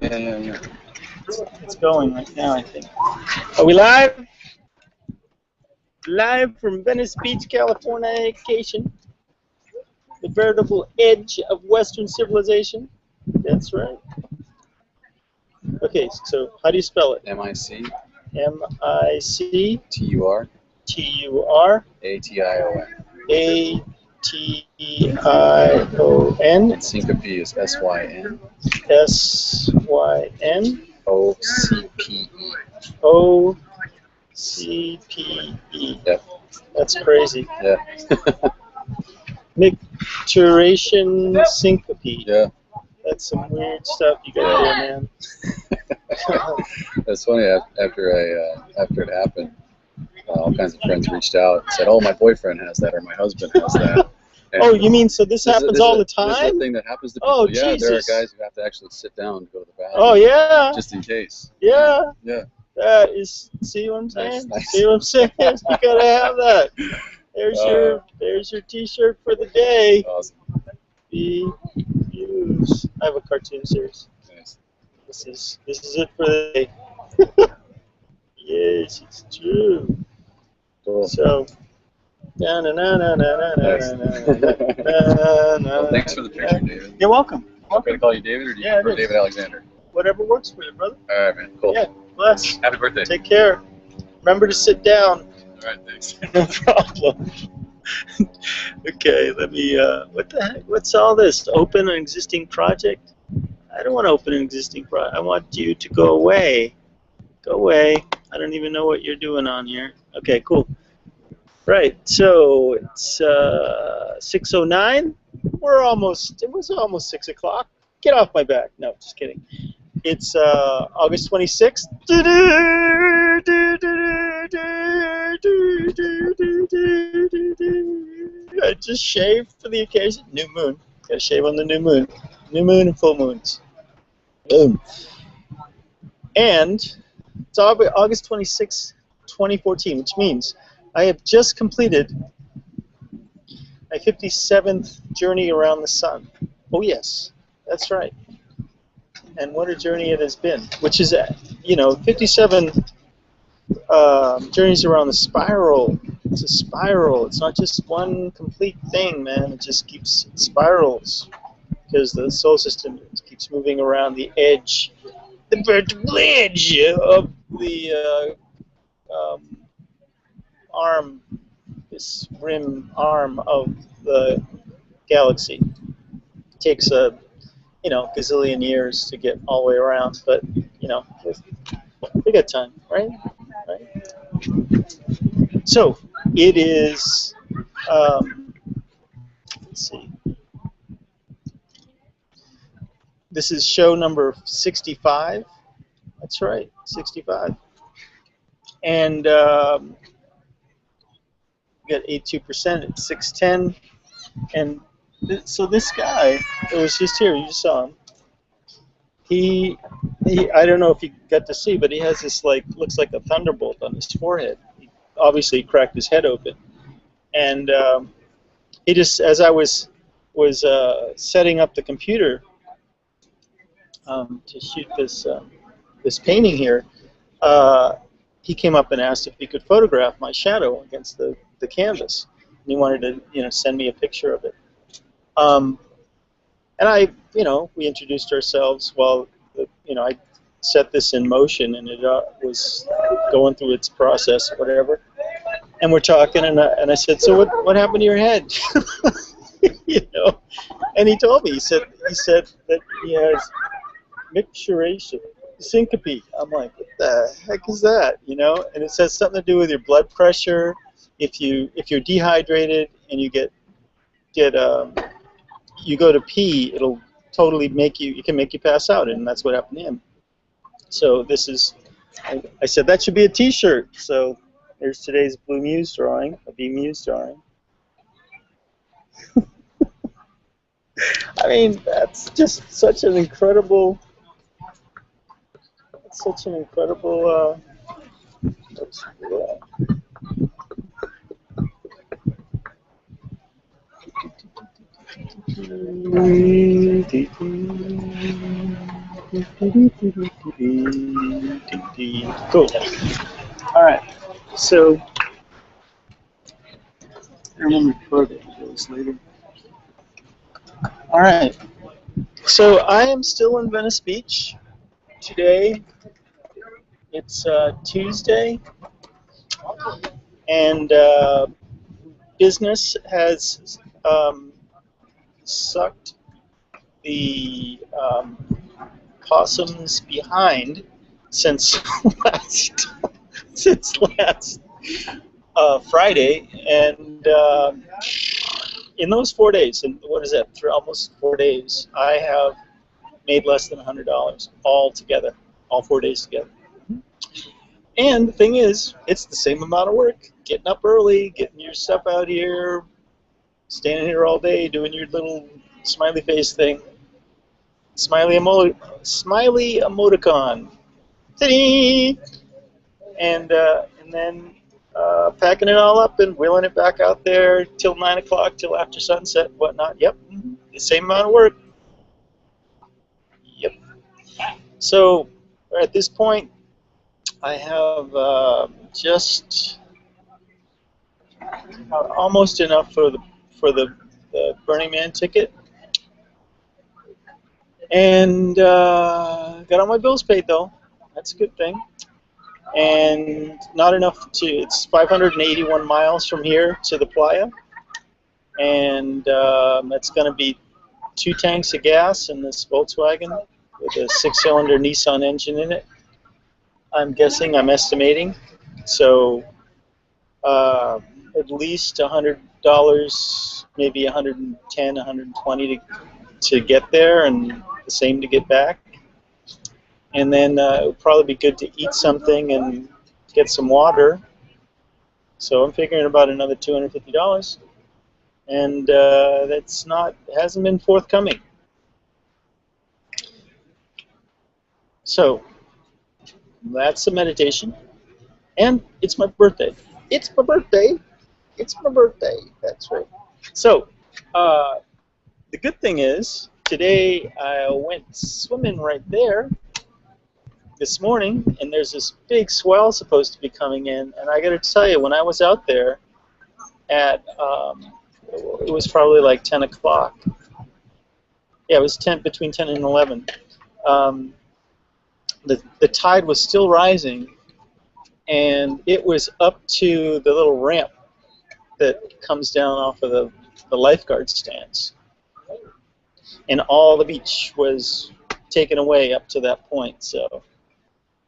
Yeah. It's going right now, I think. Are we live? Live from Venice Beach, Californication. The veritable edge of Western civilization. That's right. Okay, so how do you spell it? M-I-C. M-I-C. T-U-R. T-U-R. A-T-I-O-N. A-T-I-O-N. And syncope is S-Y-N. S-Y-N. O-C-P-E. O-C-P-E. Yep. That's crazy. Yeah. Micturition syncope. Yeah. That's some weird stuff you got there, man. That's funny. After it happened, all kinds of friends reached out and said, "Oh, my boyfriend has that, or my husband has that." And oh, you mean so this happens all the time? This is a thing that happens to people. Oh, yeah, Jesus. there are guys who have to actually sit down to go to the bathroom. Oh, yeah. Just in case. Yeah. Yeah. That is. See what I'm saying? Nice. See what I'm saying? You gotta have that. There's your T-shirt for the day. Awesome. Views. I have a cartoon series. Nice. This is it for the day. Yes, it's true. Cool. So. Well, thanks for the picture, David. You're welcome. Okay to call you David, or do you prefer David Alexander? Whatever works for you, brother. All right, man. Cool. Yeah. Bless. Happy birthday. Take care. Remember to sit down. All right, thanks. No problem. Okay, let me, what the heck? What's all this? Open an existing project? I don't want to open an existing project. I want you to go away. Go away. I don't even know what you're doing on here. Okay, cool. Right, so it's 6:09. It was almost 6 o'clock. Get off my back. No, just kidding. It's August 26th. I just shaved for the occasion. New moon. Gotta shave on the new moon. New moon and full moons. Boom. And it's August 26th, 2014, which means I have just completed my 57th journey around the sun. Oh, yes. That's right. And what a journey it has been, which is, 57 journeys around the spiral. It's a spiral. It's not just one complete thing, man. It just keeps spirals because the solar system keeps moving around the edge, the vertical edge of the arm, this rim arm of the galaxy. It takes a gazillion years to get all the way around, but we got time, right? So it is. Let's see. This is show number 65. That's right, 65. And we got 82% at 610, and so this guy that was just here, you just saw him. He I don't know if you got to see, but he has this looks like a thunderbolt on his forehead. He obviously cracked his head open, and he just, as I was setting up the computer to shoot this painting here, he came up and asked if he could photograph my shadow against the canvas. And he wanted to send me a picture of it. And we introduced ourselves while, I set this in motion, and it was going through its process or whatever. And we're talking, and I said, so what happened to your head? And he told me, he said that he has micturition syncope. I'm like, what the heck is that? And it says something to do with your blood pressure. If you're dehydrated and you you go to pee, it'll totally it can make you pass out, and that's what happened to him. So this is, I said that should be a T-shirt. So there's today's Blue Muse drawing, a B Muse drawing. I mean, that's just such an incredible. Oops, yeah. Cool. All right. So I remember recording those later. All right. So I am still in Venice Beach today. It's Tuesday, and business has sucked the possums behind since last Friday, and in those 4 days, and what is that? Almost 4 days, I have made less than $100 all together, all 4 days together. And the thing is, it's the same amount of work. Getting up early, getting your stuff out here, standing here all day, doing your little smiley face thing. Smiley emoticon. Ta-dee! And then packing it all up and wheeling it back out there till 9 o'clock, till after sunset, whatnot. Yep, the same amount of work. Yep. So at this point, I have just almost enough for the Burning Man ticket, and got all my bills paid though. That's a good thing. And not enough to. It's 581 miles from here to the playa, and that's going to be 2 tanks of gas in this Volkswagen with a 6-cylinder Nissan engine in it. I'm guessing, I'm estimating. So at least $100, maybe 110, 120 to get there, and the same to get back. And then it would probably be good to eat something and get some water. So I'm figuring about another $250, and hasn't been forthcoming. So that's the meditation, and it's my birthday. It's my birthday. It's my birthday. That's right. So the good thing is, today I went swimming right there this morning, and there's this big swell supposed to be coming in, and I got to tell you, when I was out there at it was probably like 10 o'clock. Yeah, it was between 10 and 11. The tide was still rising, and it was up to the little ramp that comes down off of the lifeguard stands, and all the beach was taken away up to that point. So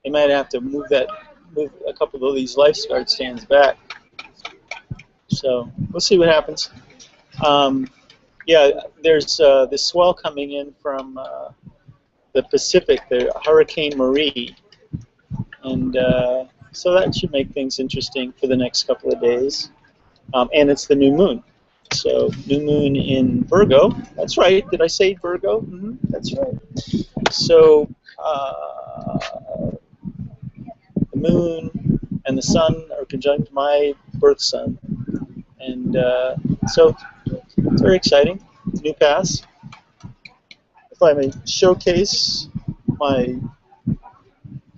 they might have to move a couple of these lifeguard stands back. So we'll see what happens. Yeah, there's this swell coming in from the Pacific, the Hurricane Marie, and so that should make things interesting for the next couple of days. And it's the new moon. So new moon in Virgo. That's right. Did I say Virgo? Mm-hmm. That's right. So the moon and the sun are conjunct my birth sun, and so it's very exciting. New pass. If I may showcase my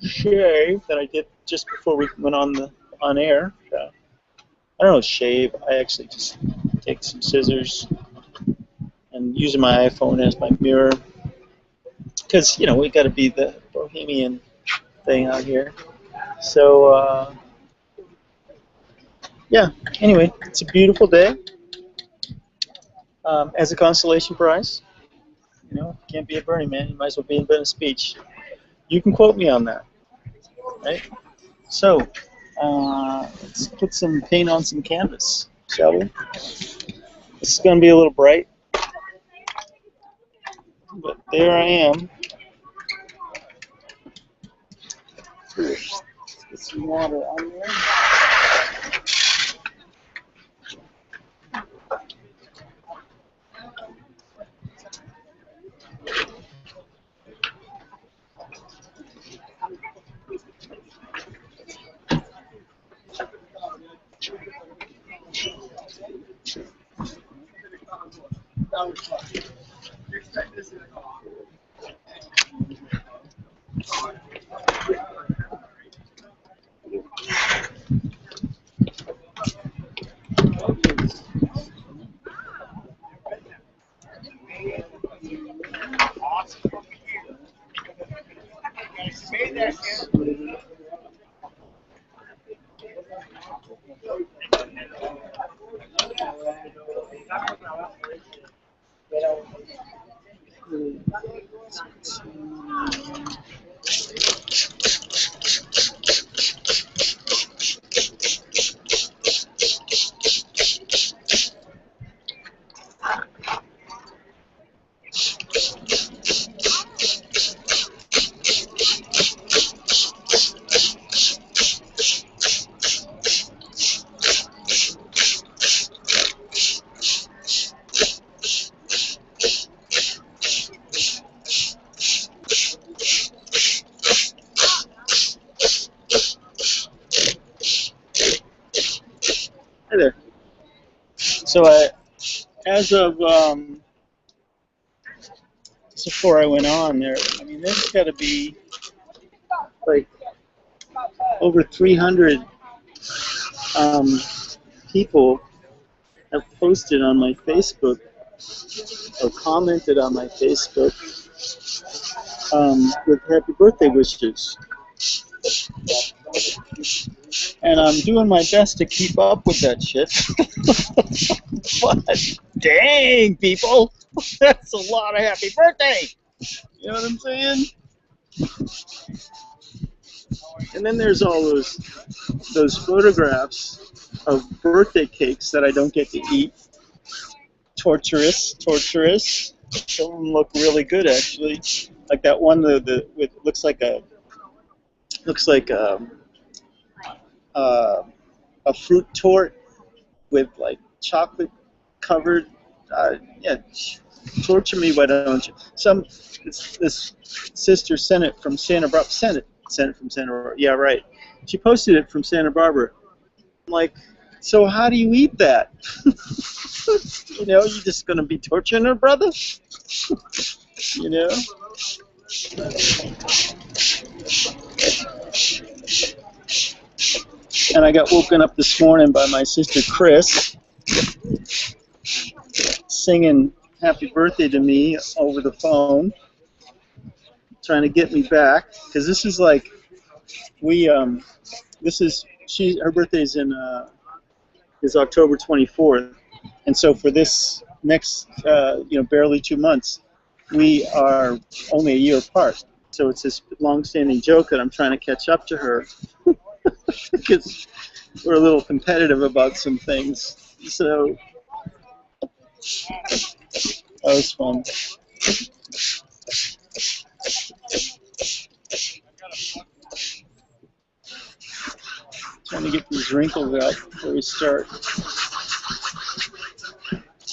shave that I did just before we went on air. I don't know, shave. I actually just take some scissors and using my iPhone as my mirror, because we got to be the bohemian thing out here. So yeah. Anyway, it's a beautiful day. As a consolation prize, if you can't be at Burning Man, you might as well be in Venice Beach. You can quote me on that, right? So let's put some paint on some canvas, shall we? This is going to be a little bright, but there I am. Let's get some water on there. Hi there. So as of just before I went on there, I mean, there's got to be like over 300 people have posted on my Facebook or commented on my Facebook with happy birthday wishes. And I'm doing my best to keep up with that shit. But dang, people, that's a lot of happy birthday. You know what I'm saying? And then there's all those photographs of birthday cakes that I don't get to eat. Torturous. Some of them look really good, actually. Like that one, with looks like a fruit tort with like chocolate covered. Yeah, torture me, why don't you? This sister sent it from Santa Barbara. Sent it from Santa Barbara. Yeah, right. She posted it from Santa Barbara. I'm like, so how do you eat that? You know, you're just gonna be torturing her, brother. You know. And I got woken up this morning by my sister Chris singing happy birthday to me over the phone, trying to get me back, because this is like her birthday is October 24th, and so for this next barely 2 months, we are only a year apart. So it's this long-standing joke that I'm trying to catch up to her. Because we're a little competitive about some things. So that was fun. Trying to get these wrinkles out before we start.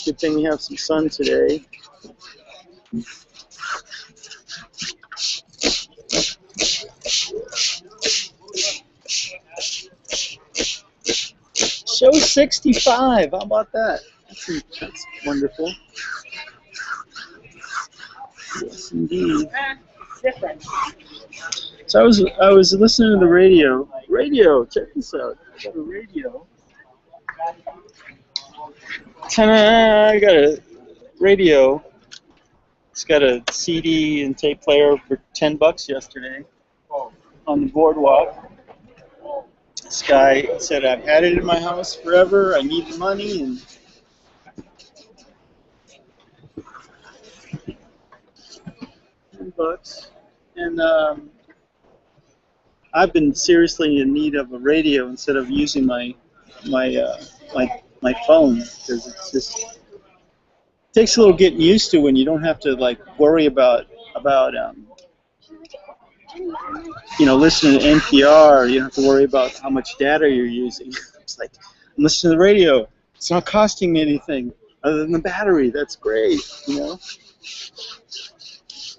Good thing we have some sun today. Show 65. How about that? That's wonderful. Yes, indeed. So I was listening to the radio. Radio, check this out. I got a radio. I got a radio. It's got a CD and tape player for $10 yesterday on the boardwalk. This guy said, I've had it in my house forever, I need the money, and $10. And I've been seriously in need of a radio instead of using my phone, because it's just takes a little getting used to when you don't have to like worry about listening to NPR. You don't have to worry about how much data you're using. It's like, I'm listening to the radio. It's not costing me anything other than the battery. That's great, you know.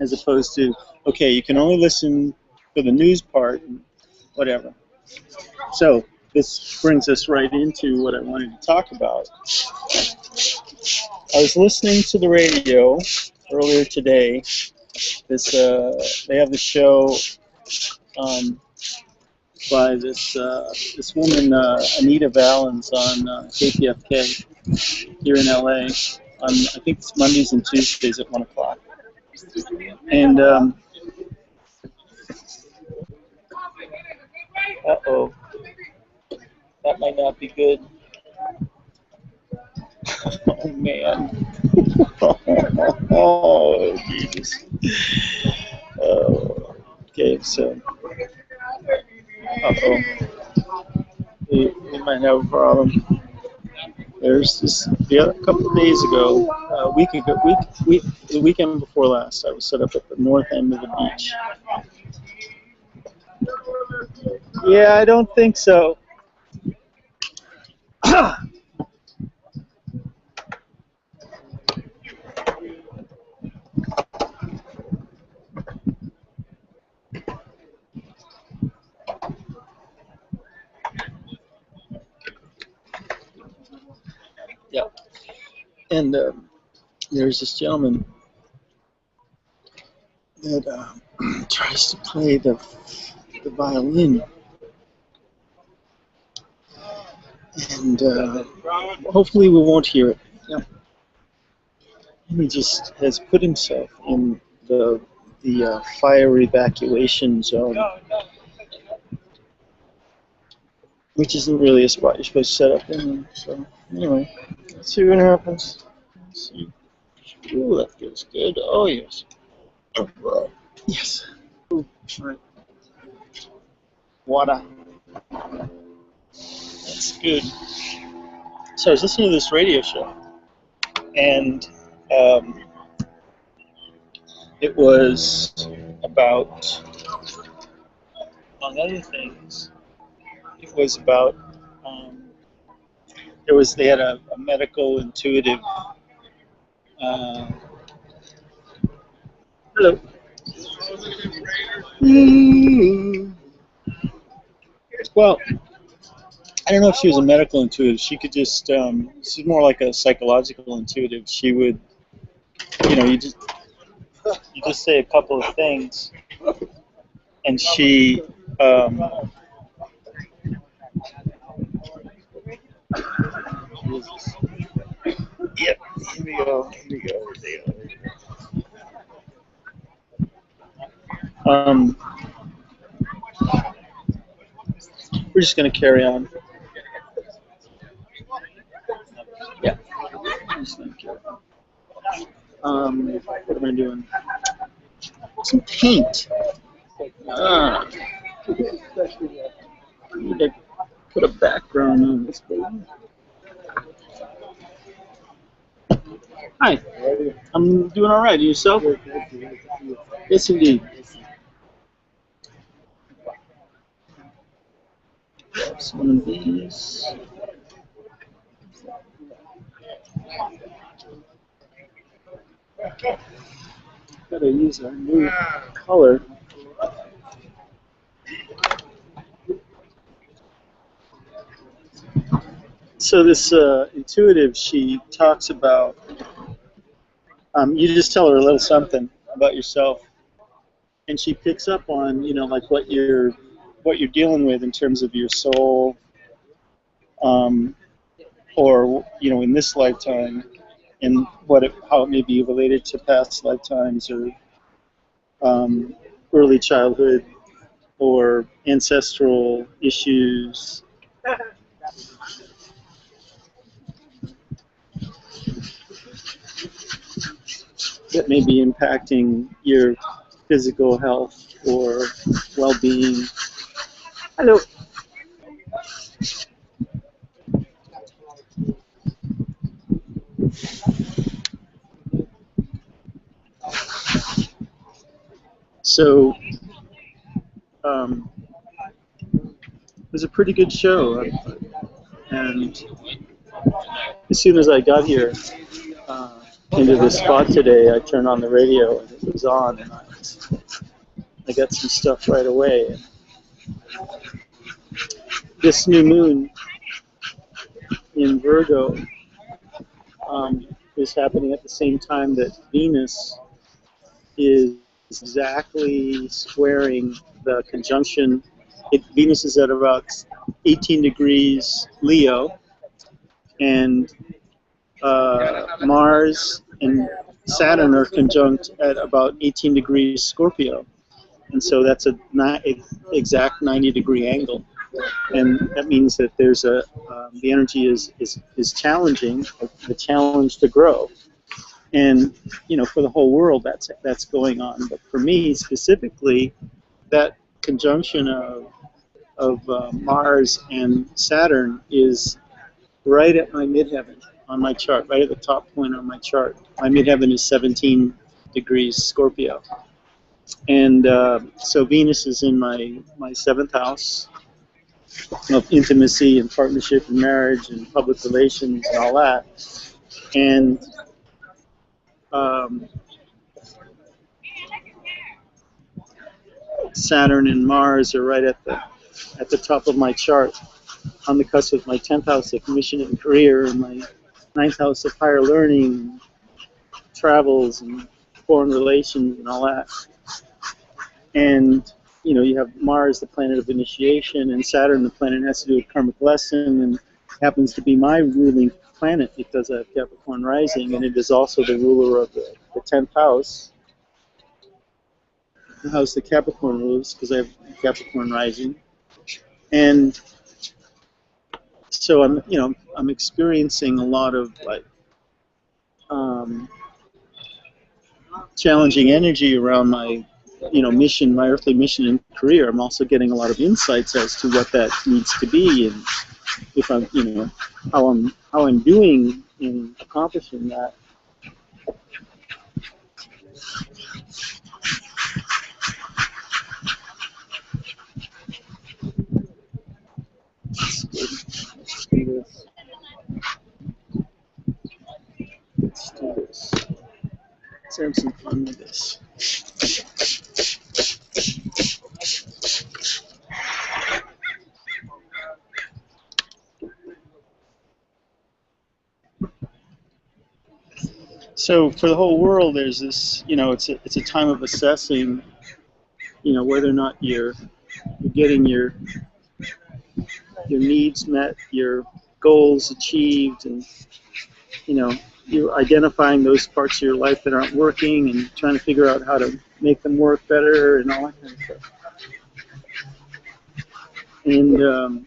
As opposed to, okay, you can only listen for the news part and whatever. So this brings us right into what I wanted to talk about. I was listening to the radio earlier today. They have the show by this this woman, Anita Valens, on KPFK here in LA. On, I think it's Mondays and Tuesdays at 1 o'clock. And uh-oh, that might not be good. Oh man. Oh Jesus. Oh. Okay, so. Uh-oh. We might have a problem. There's this. A couple of days ago, the weekend before last, I was set up at the north end of the beach. Yeah, I don't think so. Yeah, and there's this gentleman that tries to play the violin, and hopefully we won't hear it. Yeah. And he just has put himself in the fire evacuation zone, which isn't really a spot you're supposed to set up in. So anyway, let's see what happens. Let's see. Ooh, that feels good. Oh yes. Oh, yes. Ooh, all right. Water. That's good. So I was listening to this radio show, and it was about, among other things, it was about they had a medical intuitive hello. Well, I don't know if she was a medical intuitive. She could just she's more like a psychological intuitive. She would, you just say a couple of things, and she Jesus. Yep, here we go. We're just going to carry on. Yeah. I'm just going to carry on. What am I doing? Some paint. I need to put a background on this baby. Hi. I'm doing all right. Yourself? Yes, indeed. Some of these. Gotta use our new color. So this intuitive, she talks about. You just tell her a little something about yourself, and she picks up on like what you're dealing with in terms of your soul, or in this lifetime, and how it may be related to past lifetimes or early childhood or ancestral issues. That may be impacting your physical health or well-being. Hello. So, it was a pretty good show, and as soon as I got here into the spot today, I turned on the radio and it was on, and I got some stuff right away. This new moon in Virgo is happening at the same time that Venus is exactly squaring the conjunction. Venus is at about 18 degrees Leo, and Mars and Saturn are conjunct at about 18 degrees Scorpio. And so that's a exact 90-degree angle. And that means that there's the energy is challenging, the challenge to grow. And, you know, for the whole world, that's going on. But for me specifically, that conjunction of Mars and Saturn is right at my midheaven on my chart, right at the top point on my chart. My midheaven is 17 degrees Scorpio. And so Venus is in my seventh house of intimacy and partnership and marriage and public relations and all that. And Saturn and Mars are right at the top of my chart, on the cusp of my 10th house of mission and career, and my 9th house of higher learning, travels, and foreign relations, and all that. And, you know, you have Mars, the planet of initiation, and Saturn, the planet that has to do with karmic lesson, and happens to be my ruling planet because I have Capricorn rising, and it is also the ruler of the 10th house, the house that Capricorn rules, because I have Capricorn rising. And so I'm experiencing a lot of like challenging energy around my mission, my earthly mission and career. I'm also getting a lot of insights as to what that needs to be, and if I'm how I'm doing in accomplishing that. Let's do this. Let's do this. Let's have some fun with this. So for the whole world, there's this, it's a time of assessing, whether or not you're getting your needs met, your goals achieved, and you're identifying those parts of your life that aren't working and trying to figure out how to make them work better and all that kind of stuff. And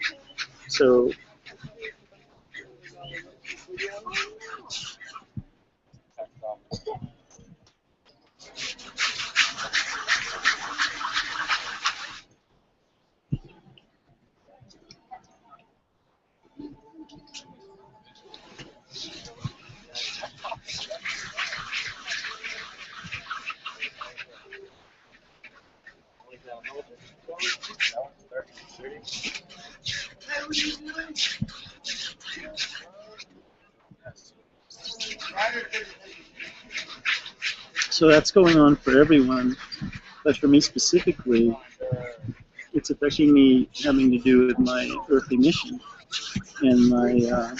so that's going on for everyone, but for me specifically, it's affecting me having to do with my earthly mission and my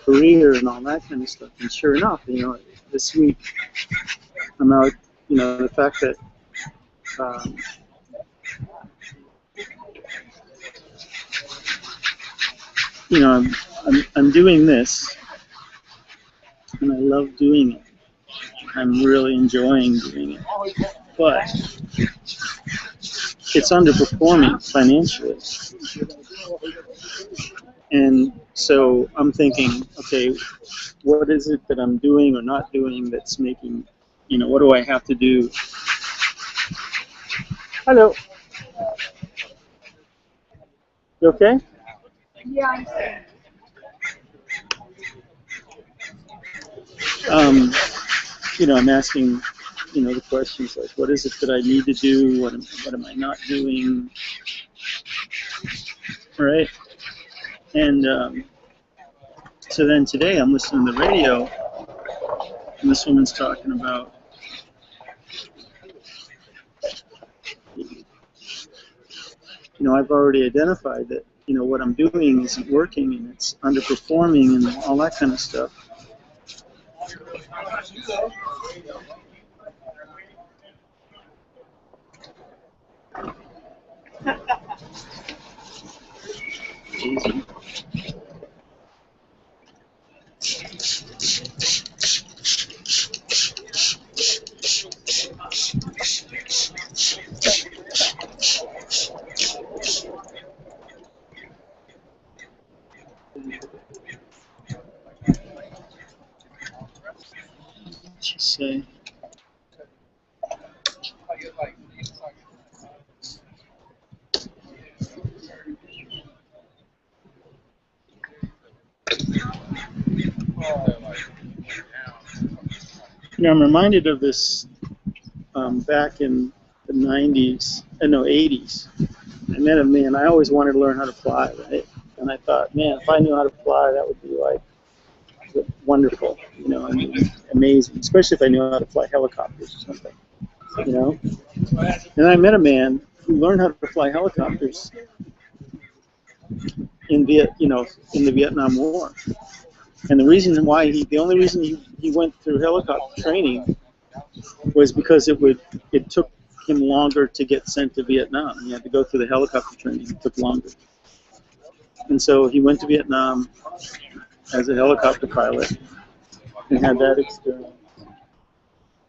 career and all that kind of stuff. And sure enough, this week I'm out, the fact that I'm doing this, and I love doing it. I'm really enjoying doing it, but it's underperforming financially. And so I'm thinking, okay, what is it that I'm doing or not doing that's making, what do I have to do? Hello. You okay? Yeah, I'm safe. I'm asking, the questions like, what is it that I need to do? What am I not doing? Right? And so then today I'm listening to the radio, and this woman's talking about I've already identified that what I'm doing isn't working and it's underperforming and all that kind of stuff. What'd she say? You know, I'm reminded of this back in the 90s, no, 80s. I met a man. I always wanted to learn how to fly, right? And I thought, man, if I knew how to fly, that would be like wonderful, you know, I mean, amazing, especially if I knew how to fly helicopters or something, you know. And I met a man who learned how to fly helicopters in in the Vietnam War. And the only reason he went through helicopter training was because it took him longer to get sent to Vietnam. He had to go through the helicopter training. It took longer. And so he went to Vietnam as a helicopter pilot and had that experience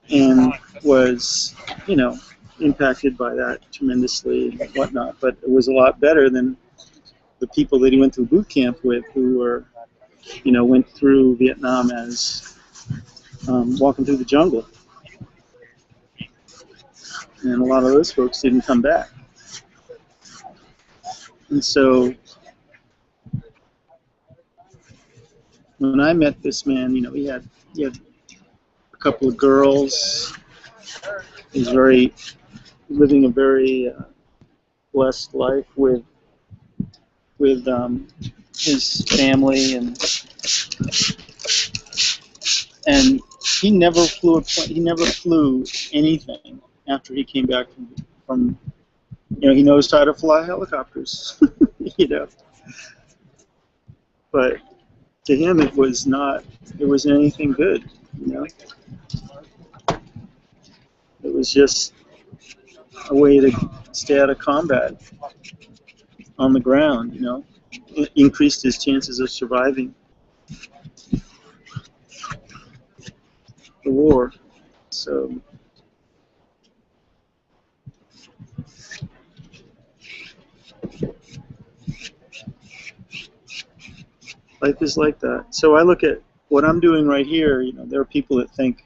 and was, you know, impacted by that tremendously and whatnot. But it was a lot better than the people that he went through boot camp with, who were, you know, went through Vietnam as walking through the jungle. And a lot of those folks didn't come back. And so when I met this man, you know, he had a couple of girls. He was living a very blessed life with his family, and he never flew a plane. He never flew anything after he came back from you know, he knows how to fly helicopters, you know. But to him, it wasn't anything good, you know. It was just a way to stay out of combat on the ground, you know. It increased his chances of surviving the war. So life is like that. So I look at what I'm doing right here. You know, there are people that think,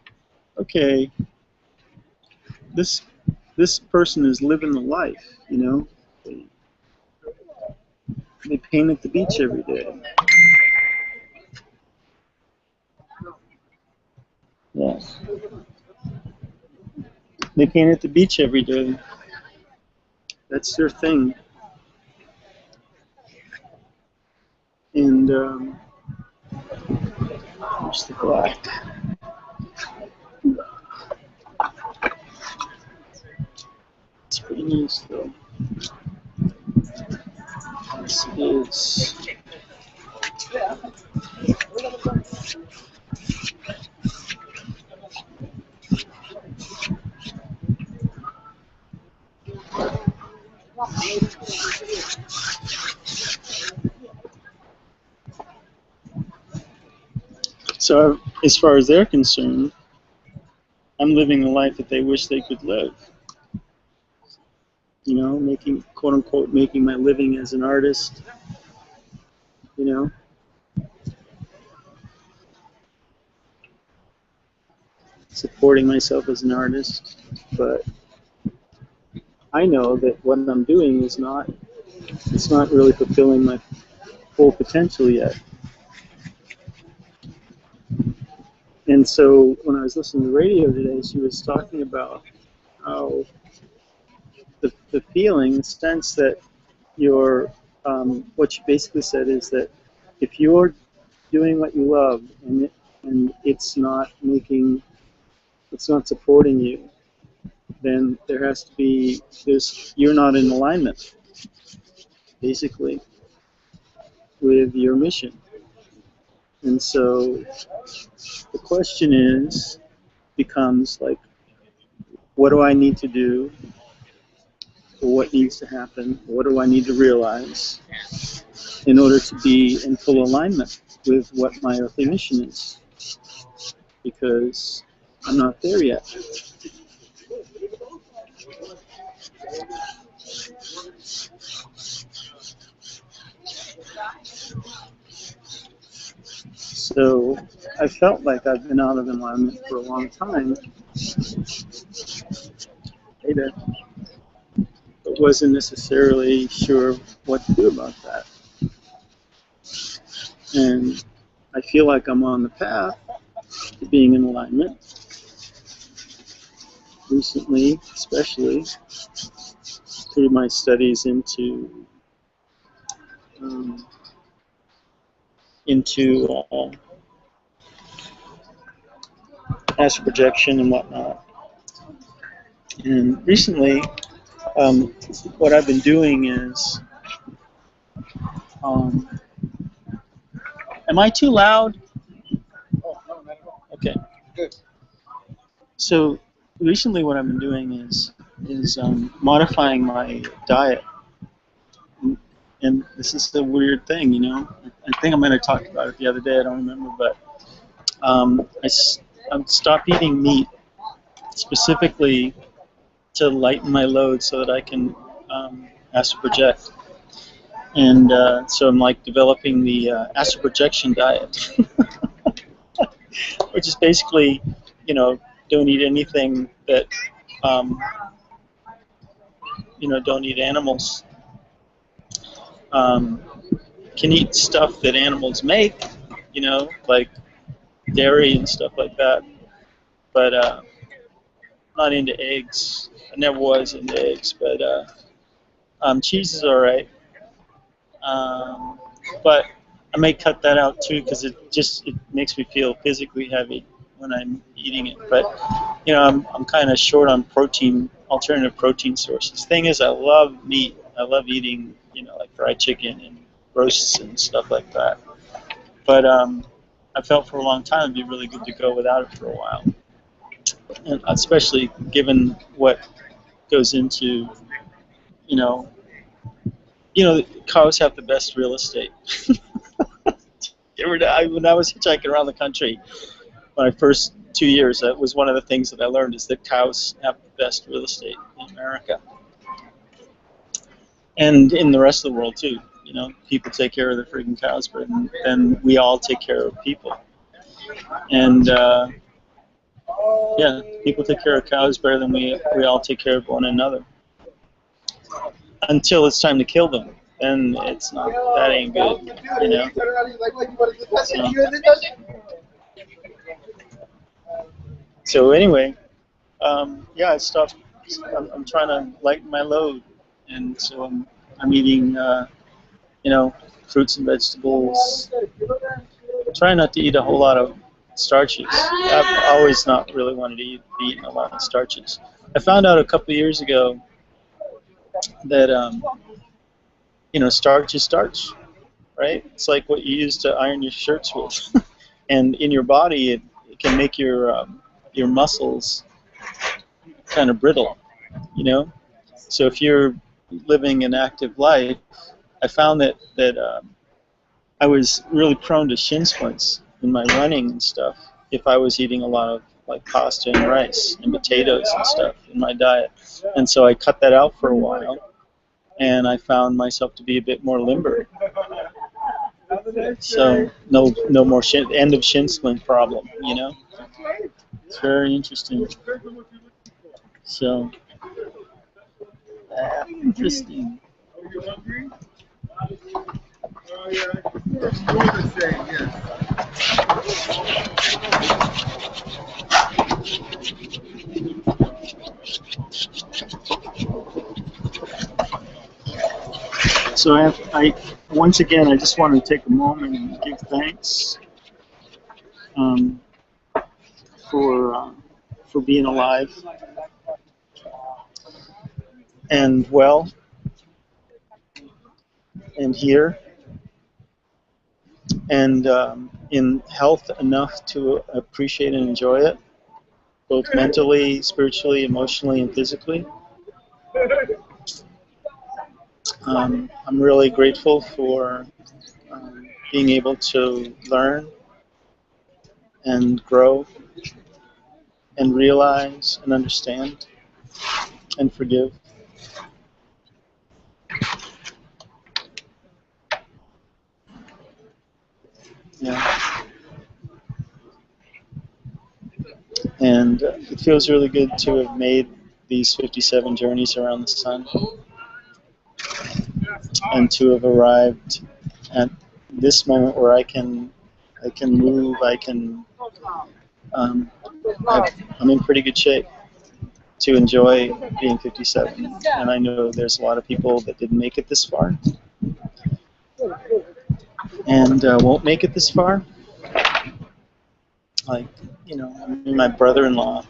okay, this person is living the life. You know, they paint at the beach every day. Yeah. They paint at the beach every day. That's their thing. And there's the black. It's pretty nice though. This is so as far as they're concerned, I'm living the life that they wish they could live. You know, making, quote unquote, making my living as an artist, you know. Supporting myself as an artist, but I know that what I'm doing is not, it's not really fulfilling my full potential yet. And so when I was listening to the radio today, she was talking about how the feeling, the sense that you're, what she basically said is that if you're doing what you love and it's not supporting you, then there has to be you're not in alignment, basically, with your mission. And so the question becomes like, what do I need to do? What needs to happen? What do I need to realize in order to be in full alignment with what my earthly mission is? Because I'm not there yet. So I felt like I've been out of alignment for a long time. Hey there. But wasn't necessarily sure what to do about that. And I feel like I'm on the path to being in alignment. Recently, especially through my studies into astral projection and whatnot. And recently, what I've been doing is, am I too loud? Oh, no, not at all. Okay. Good. So recently, what I've been doing is modifying my diet. And this is the weird thing, you know. I think I might have talked about it the other day. I don't remember, but I stopped eating meat specifically to lighten my load so that I can astral project. And so I'm like developing the astral projection diet, which is basically, you know, don't eat anything that, you know, don't eat animals. Can eat stuff that animals make, you know, like dairy and stuff like that, but not into eggs. I never was into eggs, but cheese is all right. But I may cut that out too because it makes me feel physically heavy when I'm eating it. But you know, I'm kind of short on protein, alternative protein sources. Thing is, I love meat. I love eating, you know, like fried chicken and roasts and stuff like that. But I felt for a long time it'd be really good to go without it for a while, and especially given what goes into, you know, cows have the best real estate. When I was hitchhiking around the country, my first 2 years, that was one of the things that I learned is that cows have the best real estate in America. And in the rest of the world too. You know, people take care of their freaking cows, but then we all take care of people. And yeah, people take care of cows better than we all take care of one another. Until it's time to kill them, then it's not. That ain't good, you know. So anyway, yeah, I stopped. I'm trying to lighten my load, and so I'm eating, you know, fruits and vegetables. Try not to eat a whole lot of starches. I've always not really wanted to be eating a lot of starches. I found out a couple of years ago that you know, starch is starch, right? It's like what you use to iron your shirts with, and in your body, it can make your muscles kind of brittle, you know. So if you're living an active life, I found that I was really prone to shin splints in my running and stuff if I was eating a lot of like pasta and rice and potatoes and stuff in my diet. And so I cut that out for a while, and I found myself to be a bit more limber. So no more end of shin splint problem, you know. It's very interesting. So interesting. So I once again, I just want to take a moment and give thanks for being alive and well and here and in health enough to appreciate and enjoy it, both mentally, spiritually, emotionally, and physically. I'm really grateful for being able to learn and grow and realize and understand and forgive. it feels really good to have made these 57 journeys around the sun, and to have arrived at this moment where I can move, I'm in pretty good shape to enjoy being 57. And I know there's a lot of people that didn't make it this far, and won't make it this far. Like, you know, I mean, my brother-in-law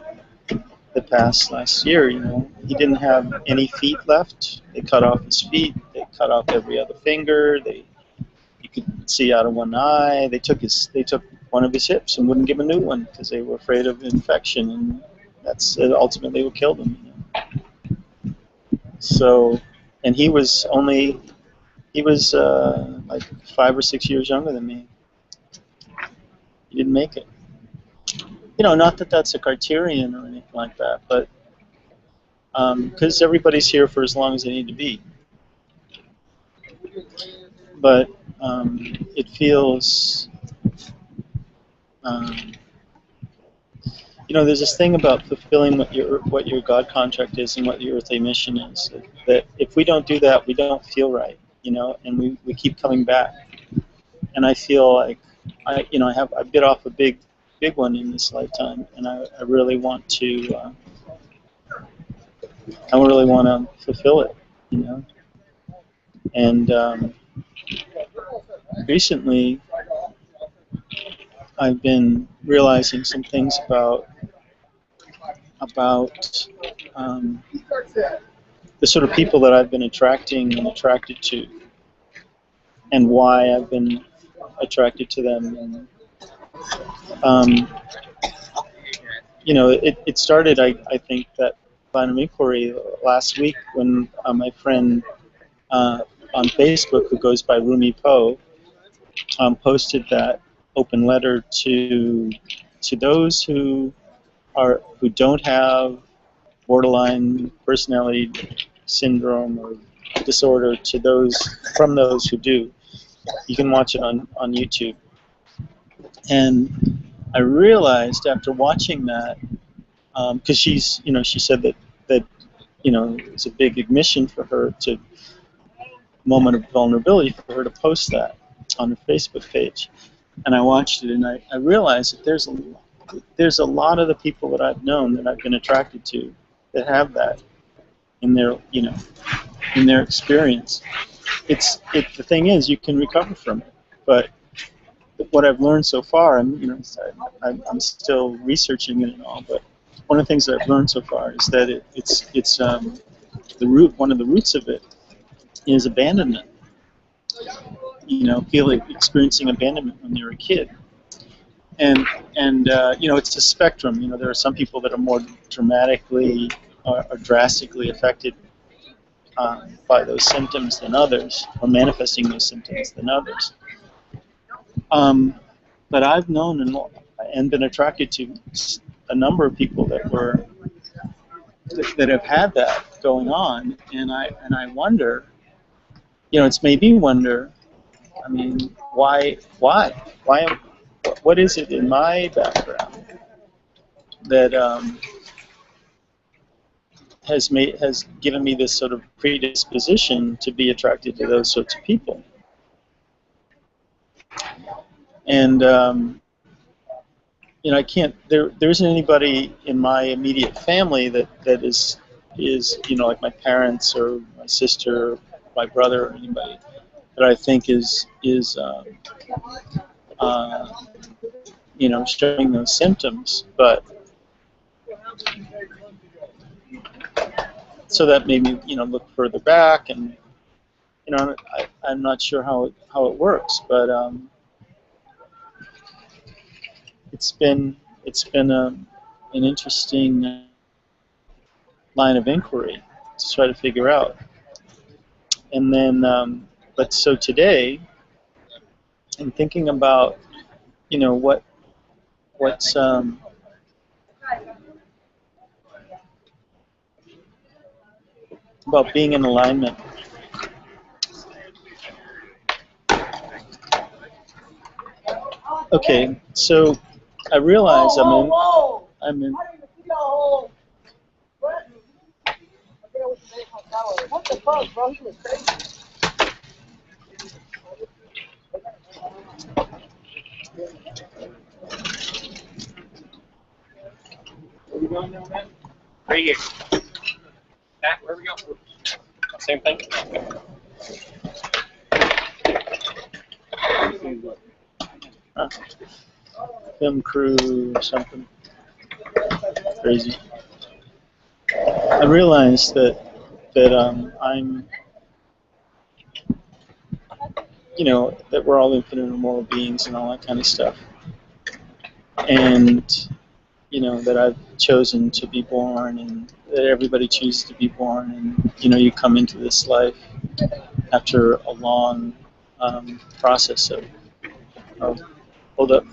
that passed last year, you know, he didn't have any feet left. They cut off his feet. They cut off every other finger. You could see out of one eye. They took one of his hips and wouldn't give a new one because they were afraid of infection, and that's ultimately what killed him. You know? So, and he was like 5 or 6 years younger than me. He didn't make it. You know, not that that's a criterion or anything like that, but because everybody's here for as long as they need to be. But it feels, you know, there's this thing about fulfilling what your God contract is and what your earthly mission is. That if we don't do that, we don't feel right, you know, and we keep coming back. And I feel like I bit off a big one in this lifetime, and I really want to fulfill it, you know. And recently, I've been realizing some things about the sort of people that I've been attracting and attracted to, and why I've been attracted to them. And, you know, it started, I think, that line of inquiry last week when my friend on Facebook, who goes by Rumi Po, posted that open letter to those who don't have borderline personality syndrome or disorder, from those who do. You can watch it on YouTube. And I realized after watching that, because she said that you know, it's a big admission for her, to moment of vulnerability for her to post that on her Facebook page. And I watched it, and I realized that there's a lot of the people that I've known that I've been attracted to that have that in their, you know, in their experience. The thing is, you can recover from it, but what I've learned so far, and you know, I'm still researching it and all, but one of the things that I've learned so far is that one of the roots of it is abandonment. You know, experiencing abandonment when you're a kid, and you know, it's a spectrum. You know, there are some people that are more dramatically or drastically affected by those symptoms than others, or manifesting those symptoms than others. But I've known and been attracted to a number of people that have had that going on, and I wonder, you know, it's made me wonder. I mean, why? What is it in my background that has given me this sort of predisposition to be attracted to those sorts of people? And you know, I can't. There isn't anybody in my immediate family that is you know, like my parents or my sister, or my brother, or anybody that I think is you know, showing those symptoms. But so that made me, you know, look further back, and you know, I'm not sure how it works, but it's been an interesting line of inquiry to try to figure out. And then, but so today, I'm thinking about, you know, what's about being in alignment. Okay, so I realize I'm What the fuck, bro? He was crazy. Where we going now, man? Right here. Matt, where we go? Same thing? Film crew or something. Crazy. I realized that I'm, you know, that we're all infinite immortal beings and all that kind of stuff. And, you know, that I've chosen to be born and that everybody chooses to be born. And, you know, you come into this life after a long process of hold up.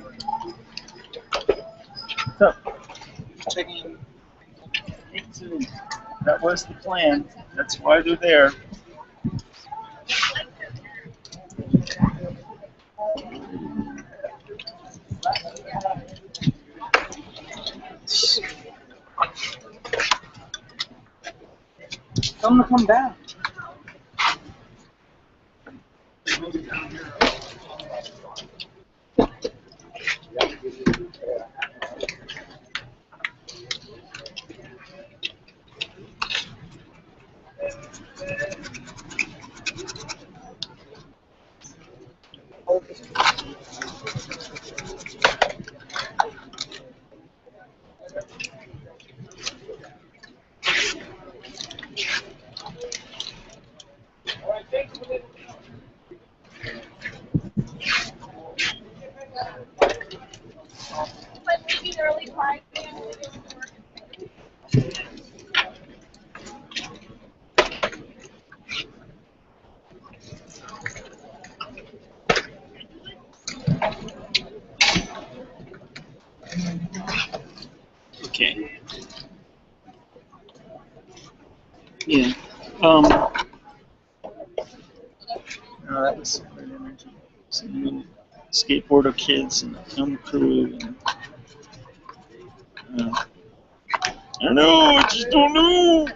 So, checking 18. That was the plan. That's why they're there. Tell him to come back. Okay. Yeah. No, that was great energy. Some skateboarder kids and the film crew. And, I don't know. I just don't know.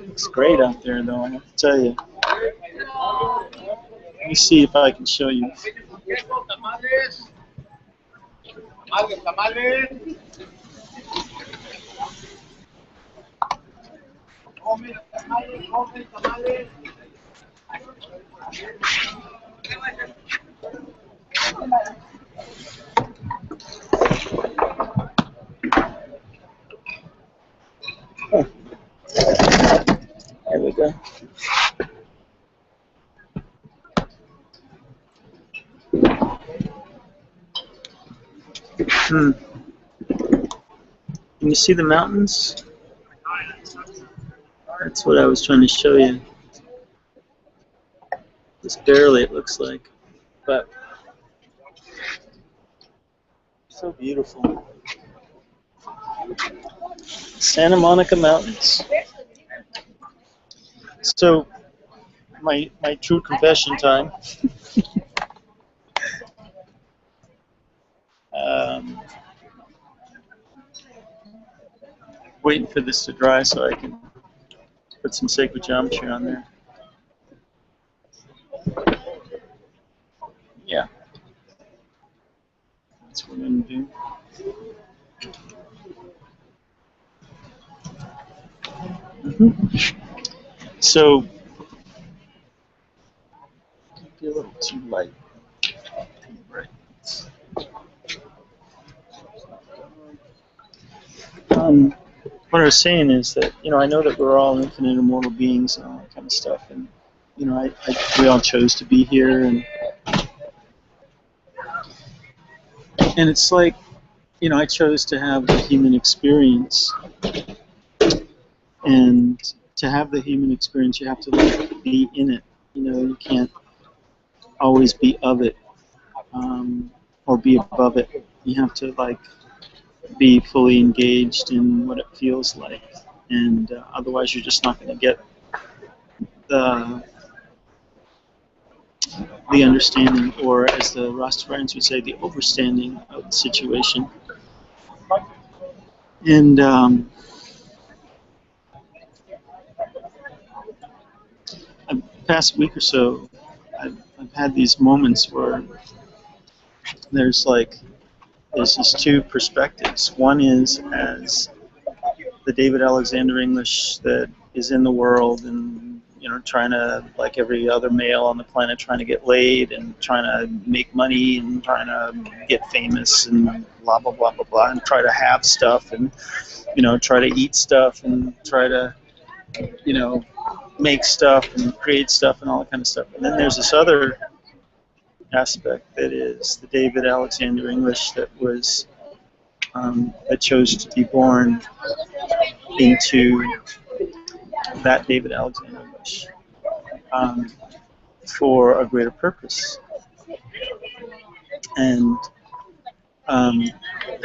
It's great out there, though. I have to tell you. Let me see if I can show you. Oh. There we go. Can you see the mountains? That's what I was trying to show you. Just barely, it looks like, but so beautiful. Santa Monica Mountains. So, my true confession time. Waiting for this to dry so I can put some sacred geometry on there. Yeah. That's what we're going to do. So, be a little too light. Right. What I was saying is that, you know, I know that we're all infinite immortal beings and all that kind of stuff, and, you know, we all chose to be here, and it's like, you know, I chose to have the human experience, and to have the human experience, you have to, like, be in it. You know, you can't always be of it, or be above it. You have to, like, be fully engaged in what it feels like, and otherwise you're just not going to get the understanding, or as the Rastafarians would say, the overstanding of the situation. And past week or so, I've had these moments where there's these two perspectives. One is as the David Alexander English that is in the world and, you know, trying to, like every other male on the planet, trying to get laid and trying to make money and trying to get famous and blah, blah, blah, blah, blah, and try to have stuff and, you know, try to eat stuff and try to, you know, make stuff and create stuff and all that kind of stuff. And then there's this other aspect that is the David Alexander English that was that chose to be born into that David Alexander English for a greater purpose, and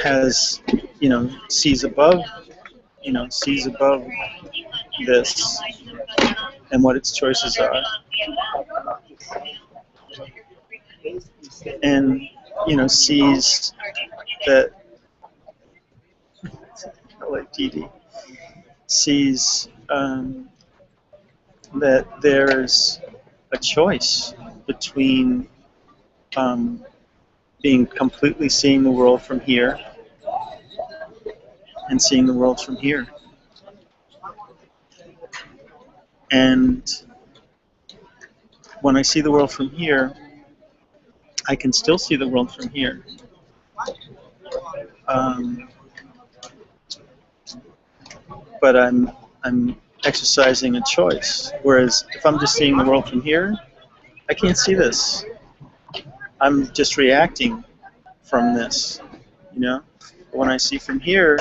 has, you know, sees above this and what its choices are, and, you know, sees that, like Dee sees that there's a choice between being completely seeing the world from here and seeing the world from here. And when I see the world from here, I can still see the world from here. But I'm exercising a choice. Whereas if I'm just seeing the world from here, I can't see this. I'm just reacting from this, you know? But when I see from here,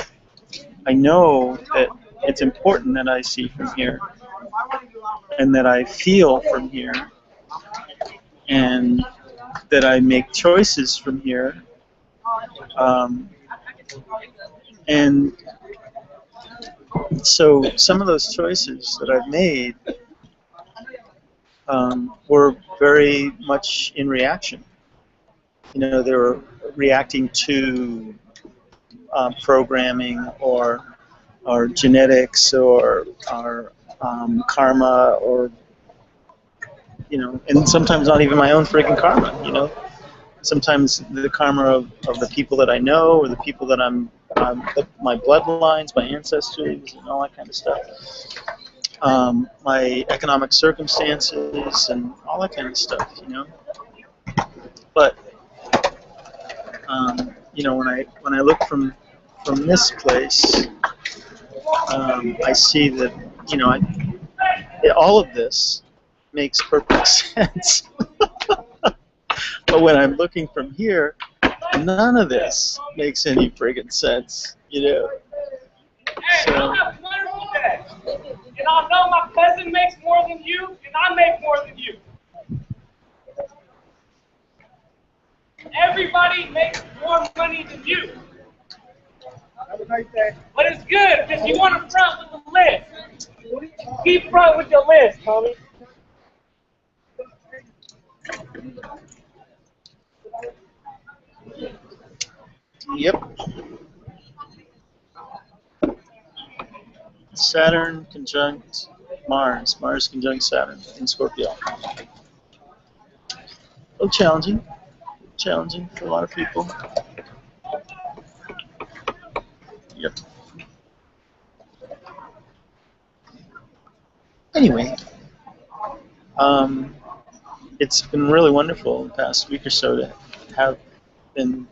I know that it's important that I see from here and that I feel from here and that I make choices from here. And so some of those choices that I've made were very much in reaction. You know, they were reacting to programming or genetics or karma, or, you know, and sometimes not even my own freaking karma, you know. Sometimes the karma of the people that I know, or the people that my bloodlines, my ancestors, and all that kind of stuff. My economic circumstances and all that kind of stuff, you know. But you know, when I look from this place, I see that, you know, all of this makes perfect sense. But when I'm looking from here, none of this makes any friggin' sense, you know. Hey, I have wonderful day. And I know my cousin makes more than you, and I make more than you. Everybody makes more money than you. Have a nice day. But it's good, because you want to front with the list. Keep front with your list, homie. Yep. Saturn conjunct Mars. Mars conjunct Saturn in Scorpio. A little challenging. Challenging for a lot of people. Yep. Anyway, it's been really wonderful the past week or so to have been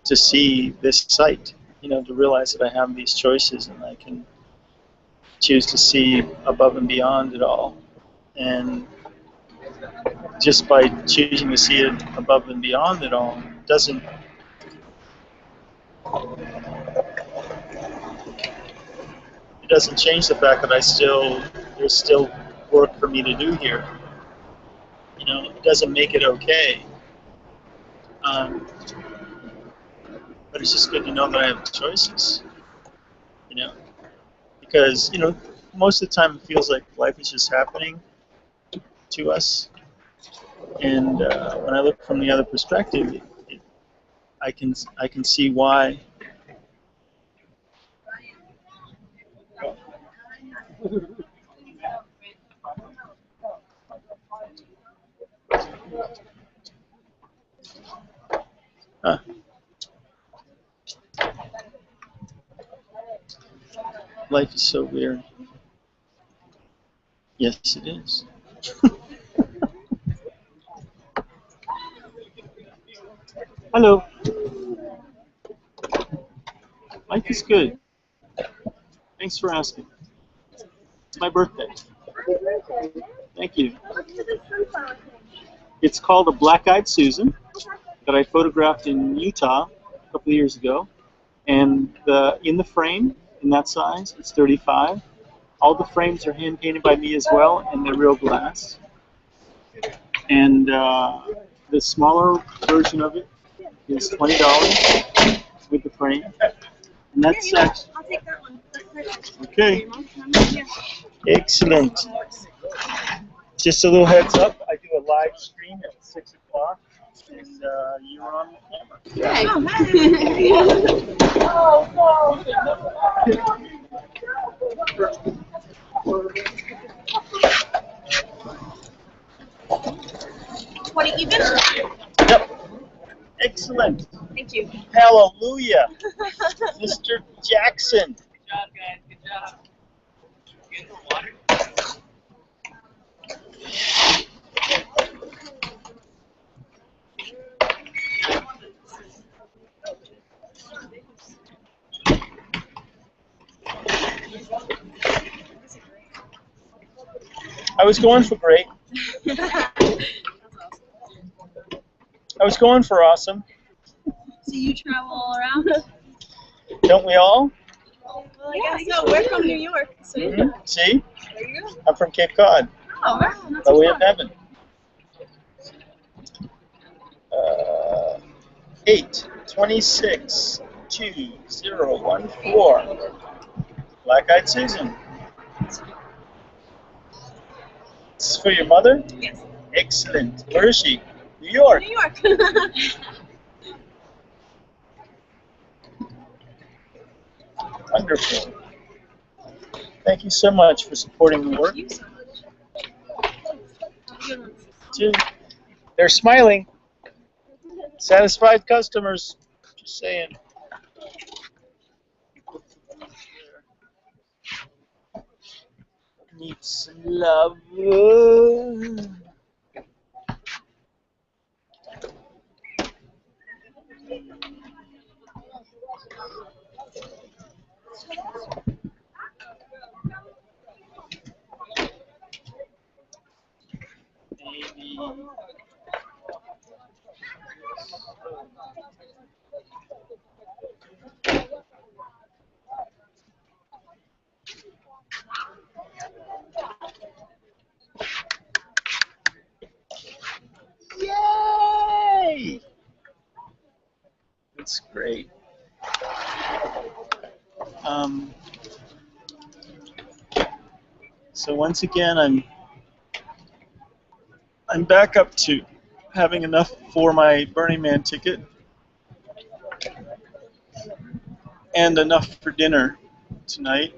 to see this site, you know, to realize that I have these choices and I can choose to see above and beyond it all. And just by choosing to see it above and beyond it all doesn't change the fact that there's still work for me to do here. You know, it doesn't make it okay. But it's just good to know that I have choices, you know, because, you know, most of the time it feels like life is just happening to us, and when I look from the other perspective, I can see why. Life is so weird. Yes, it is. Hello. Life is good. Thanks for asking. It's my birthday. Thank you. It's called a Black-Eyed Susan that I photographed in Utah a couple of years ago. And in the frame, in that size, it's 35. All the frames are hand-painted by me as well, and they're real glass. And the smaller version of it is $20 with the frame. And that's actually... I'll take that one. Okay. Excellent. Just a little heads up, I do a live stream at 6 o'clock, and you're on the camera. 20 even? Yep. Excellent. Thank you. Hallelujah. Mr. Jackson. Good job, guys. Good job. Get the water. I was going for great. I was going for awesome. So you travel all around? Don't we all? Well, I guess so. We're from New York. So See? there you go. I'm from Cape Cod. Oh, wow. Not By too way of far. heaven. 8262014. Black-Eyed Susan. This is for your mother? Yes. Excellent. Where is she? New York. New York. Wonderful. Thank you so much for supporting the work. Thank you so much. Too. They're smiling. Satisfied customers. Just saying. Need some love. Maybe. Yay! That's great. So once again, I'm back up to having enough for my Burning Man ticket and enough for dinner tonight.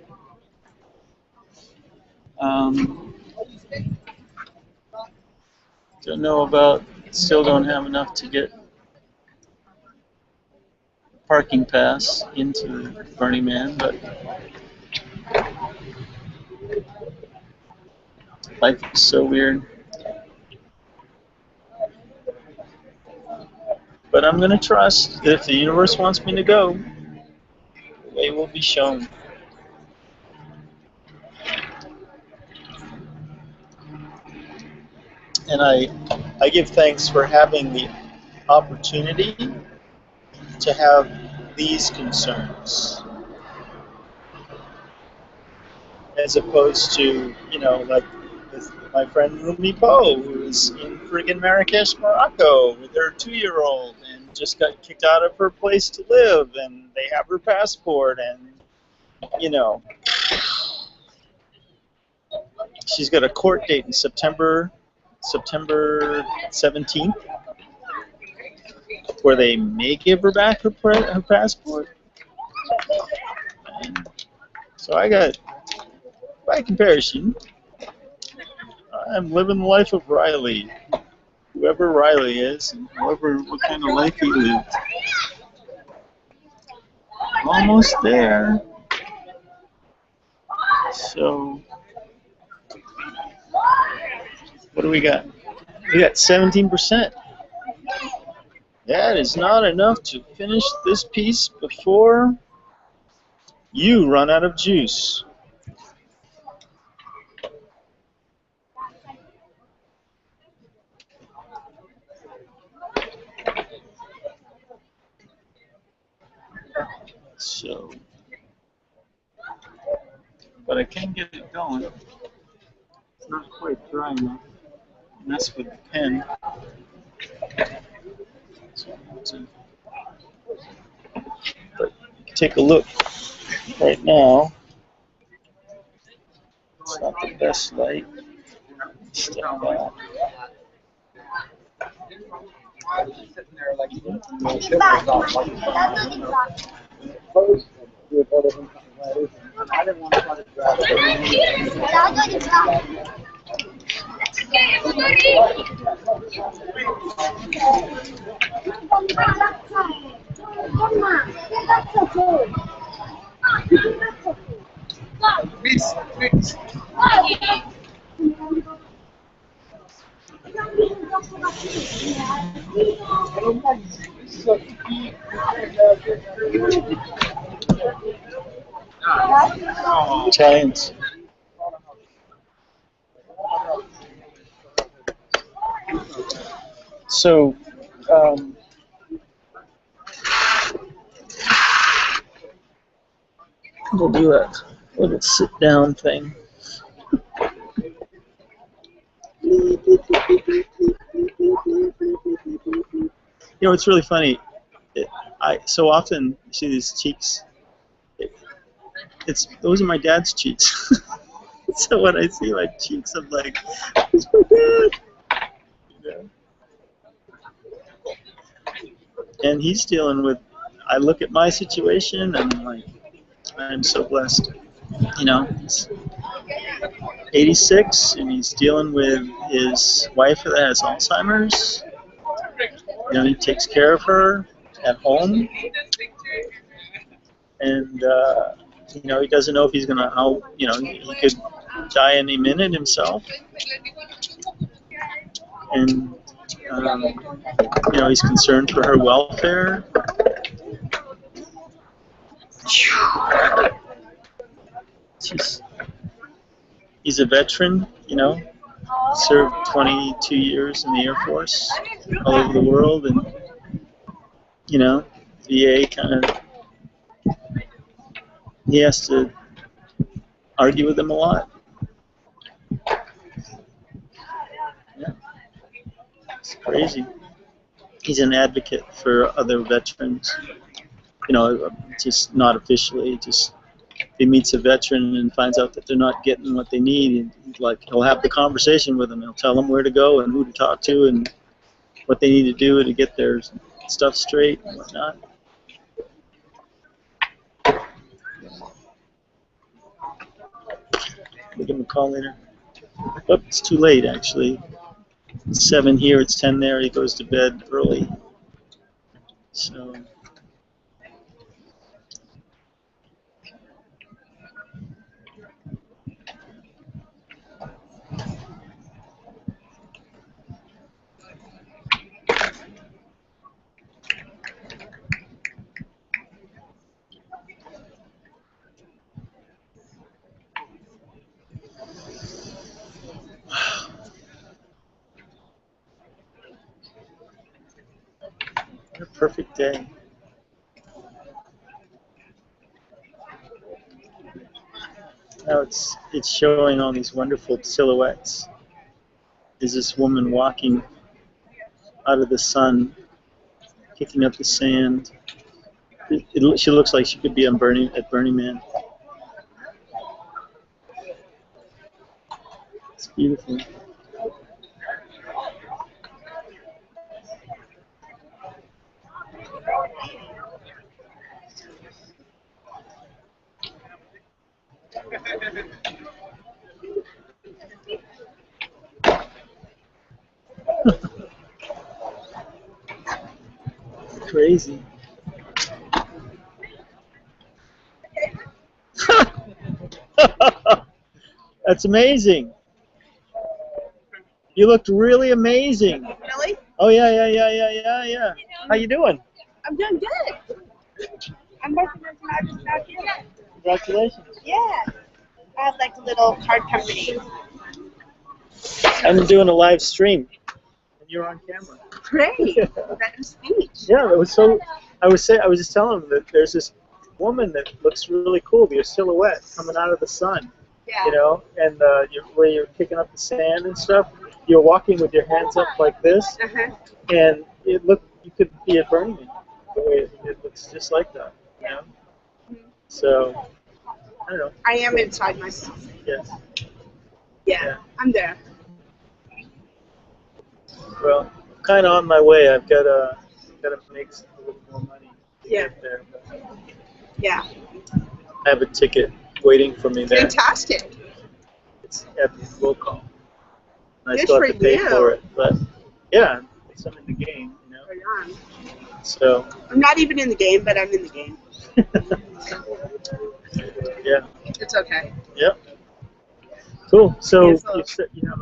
Don't know about, still don't have enough to get parking pass into Burning Man, but life is so weird. But I'm going to trust that if the universe wants me to go, the way will be shown. And I give thanks for having the opportunity to have these concerns, as opposed to, you know, like with my friend Rumi Poe, who is in friggin' Marrakesh, Morocco, with her 2-year-old, and just got kicked out of her place to live, and they have her passport, and, you know, she's got a court date in September 17th, where they may give her back her passport. And so I got, by comparison, I'm living the life of Riley, whoever Riley is, and what kind of life he lived. Almost there. So, what do we got? We got 17%. That is not enough to finish this piece before you run out of juice. So, but I can get it going. It's not quite dry enough. Mess with the pen. But take a look right now. It's not the best light. Step back. Italians. So, we'll do a little sit-down thing. You know, it's really funny. I so often see these cheeks. Those are my dad's cheeks. So when I see my cheeks, I'm like, it's my dad. You know? And he's dealing with. I look at my situation, and I'm like, I'm so blessed. You know, he's 86, and he's dealing with his wife that has Alzheimer's. You know, he takes care of her at home, and you know, he doesn't know if he's gonna. How, you know, he could die any minute himself, and you know, he's concerned for her welfare. He's a veteran, you know, served 22 years in the Air Force all over the world, and, you know, VA kind of, he has to argue with them a lot. Yeah. It's crazy. He's an advocate for other veterans. You know, just not officially, just he meets a veteran and finds out that they're not getting what they need, and like he'll have the conversation with them. He'll tell them where to go and who to talk to and what they need to do to get their stuff straight and whatnot. We'll give him a call later. Oh, it's too late actually. It's 7 here, it's 10 there. He goes to bed early. So. What a perfect day. Now it's showing all these wonderful silhouettes. There's this woman walking out of the sun, kicking up the sand. She looks like she could be on Burning Man. It's beautiful. Crazy. That's amazing. You looked really amazing. Really? Oh yeah. How you doing? I'm doing good. I'm working as an artist out here. Congratulations. Yeah. I have like a little card company. I'm doing a live stream, and you're on camera. Great. Venice Beach. Yeah, it was so. I was just telling them that there's this woman that looks really cool. Your silhouette coming out of the sun. Yeah. You know, and where you're kicking up the sand and stuff. You're walking with your hands up like this, and it looked. You could be at Burning Man. The way it looks just like that. You know? So, I don't know. I am inside myself. Yes. Yeah. I'm there. Well, I'm kind of on my way. I've got to make a little more money to get there. Yeah. I have a ticket waiting for me there. Fantastic. It's at the roll call. And I Good still have for to pay you. for it, but yeah, it's I'm in the game, you know. Right on. So I'm not even in the game, but I'm in the game. yeah. It's okay. Yep. Cool. So Yeah, so- you said you have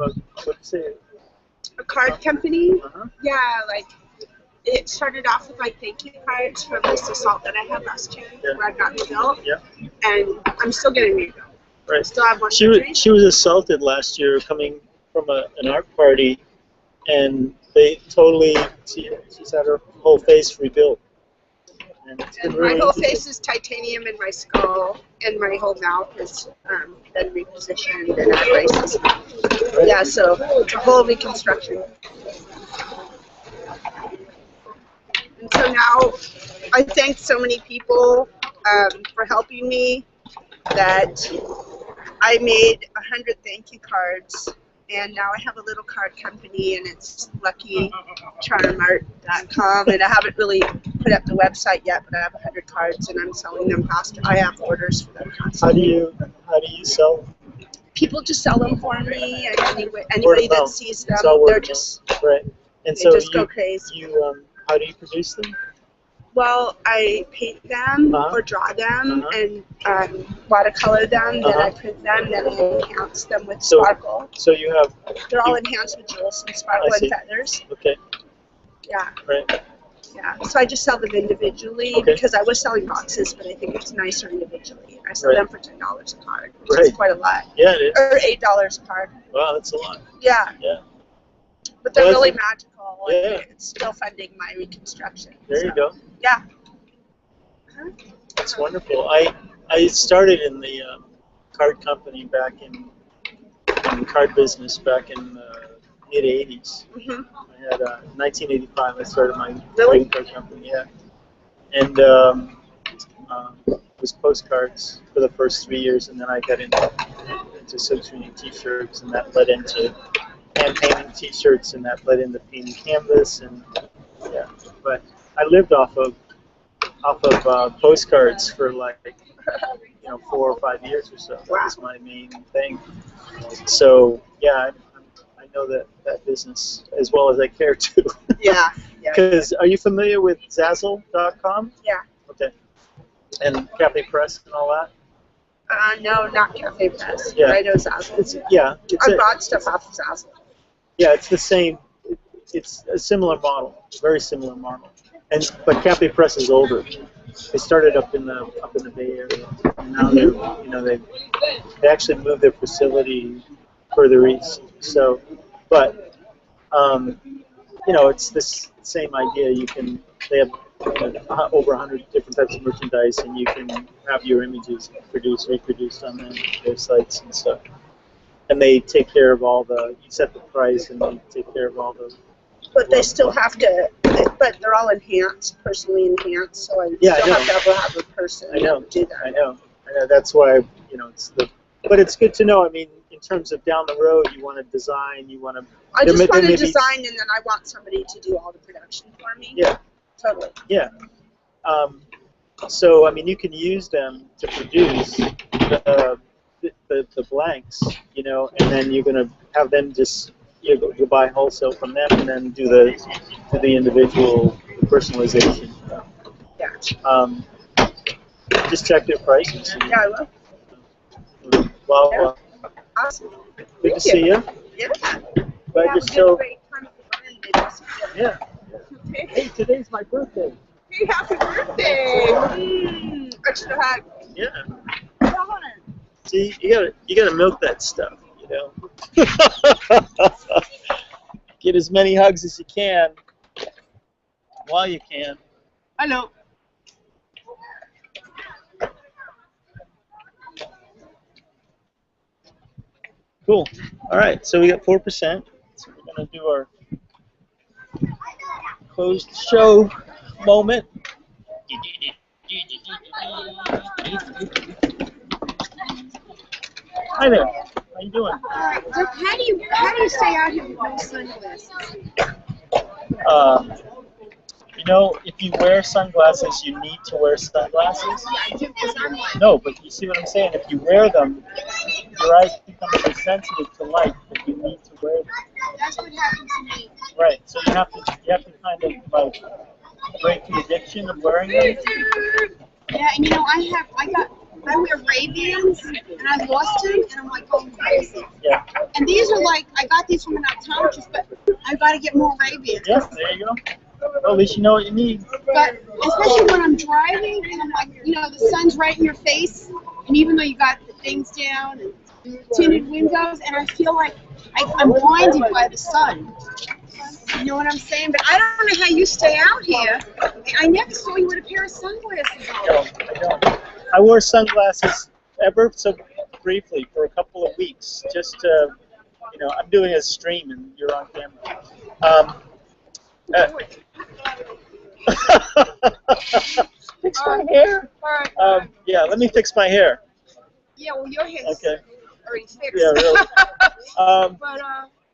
A card company? Uh-huh. Yeah, like it started off with like thank you cards from this assault that I had last year where I got rebuilt. Yep. And I'm still getting rebuilt. I Right. still have one She was assaulted last year coming from an art party, and they totally she's had her whole face rebuilt. And it's been And really my whole face is titanium, and my skull and my whole mouth has been repositioned and at braces. Yeah, so it's a whole reconstruction. And so now I thank so many people for helping me that I made 100 thank you cards. And now I have a little card company, and it's luckycharmart.com, and I haven't really put up the website yet, but I have 100 cards, and I'm selling them faster. I have orders for them constantly. How do you sell? People just sell them for me, and Word anybody of that mouth. sees them, It's all word they're of just, Right. And they so just go crazy. how do you produce them? Well, I paint them or draw them and watercolor them, then I print them, then I enhance them with sparkle. So you have. They're all enhanced with jewels and sparkle and feathers. Okay. Yeah. Right. Yeah, so I just sell them individually because I was selling boxes, but I think it's nicer individually. I sell them for $10 a card, which is quite a lot. Yeah, it is. Or $8 a card. Wow, that's a lot. Yeah. Yeah. But they're really magical, and Yeah. it's still funding my reconstruction. There you go. Yeah. That's wonderful. I started in the card company back in the card business back in the mid '80s. I had 1985. I started my trading card company. Yeah, and it was postcards for the first 3 years, and then I got into subscription T-shirts, and that led into hand painting T-shirts, and that led into painting canvas, and yeah. But I lived off of postcards for like 4 or 5 years or so. That was my main thing. So yeah, I know that business as well as I care to. Yeah. Because are you familiar with Zazzle.com? Yeah. Okay. And Cafe Press and all that? No, not Cafe Press. Yeah. I know Zazzle. It's I bought stuff off of Zazzle. Yeah, it's the same. It's a similar model, very similar model. But Cafe Press is older. They started up in the Bay Area, and now they actually moved their facility further east. So, but it's this same idea. They have over 100 different types of merchandise, and you can have your images reproduced on their sites and stuff. And they take care of you set the price, and they take care of all the. But they still have to, but they're all enhanced, personally enhanced, so I still have to have a person do that. I know. That's why, but it's good to know. I mean, in terms of down the road, you want to design, I just want to design, and then I want somebody to do all the production for me. Yeah. Totally. Yeah. So, I mean, you can use them to produce the blanks, and then you're going to have them just, you buy wholesale from them and then do the individual personalization. Yeah. Just check their prices. Yeah, I will. Well, Awesome. Good to see you. Yeah. Glad Have you're a so. great time at the Venice Beach. Yeah. Hey, today's my birthday. Hey, happy birthday! Extra hot. Yeah. Come on. See, you gotta milk that stuff, you know. Get as many hugs as you can while you can. Hello. Cool. All right, so we got 4%. So we're gonna do our closed show moment. Hi there. How you doing? Alright, so how do you stay out here with no sunglasses? You know, if you wear sunglasses, you need to wear sunglasses. I do because I'm like, No, but you see what I'm saying? If you wear them, your eyes become so sensitive to light that you need to wear them. that's what happened to me. Right. So you have to kind of like break the addiction of wearing them. Yeah, and you know, I wear Ray-Bans, and I lost them, and I'm like going crazy. Yeah. And these are like, I got these from an optometrist, but I got to get more Ray-Bans. Yeah. There you go. Well, at least you know what you need. But especially when I'm driving, and I'm like, you know, the sun's right in your face, and even though you got the things down and tinted windows, and I feel like I'm blinded by the sun. You know what I'm saying? But I don't know how you stay out here. I never saw you with a pair of sunglasses on. I don't. I wore sunglasses ever so briefly for a couple of weeks, just to, you know, I'm doing a stream and you're on camera. Fix my hair. Yeah, let me fix my hair. Yeah, well, your hair's already fixed. Yeah, really.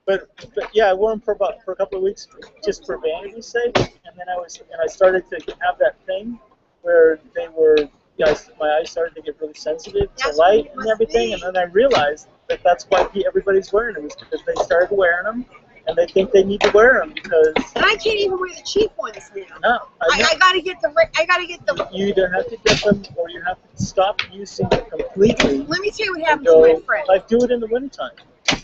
But But yeah, I wore them for a couple of weeks just for vanity's sake, and then I started to have that thing where they were, my eyes started to get really sensitive to light and everything, and then I realized that that's why everybody's wearing them, is because they started wearing them, and they think they need to wear them because. And I can't even wear the cheap ones now. No, I gotta get the. You either have to get them or you have to stop using them completely. Let me tell you what happened to my friend. Like, do it in the wintertime.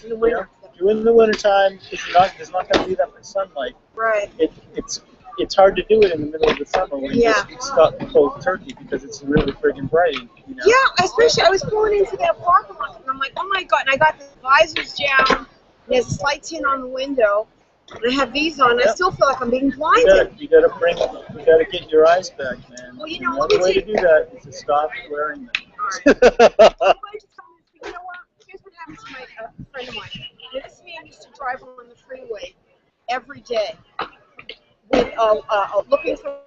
In the winter. Do it in the wintertime because there's not going to be that much sunlight. Right. It's hard to do it in the middle of the summer when you just stop cold turkey because it's really friggin' bright. You know? Yeah, especially I was pulling into that parking lot and I'm like, oh my god! And I got the visors down. There's a slight tint on the window, and I have these on. I still feel like I'm being blinded. You gotta get your eyes back, man. Well, you know, the only way to do that is to stop wearing them. You know what? Here's what happened to my friend of mine. This man used to drive on the freeway every day with looking for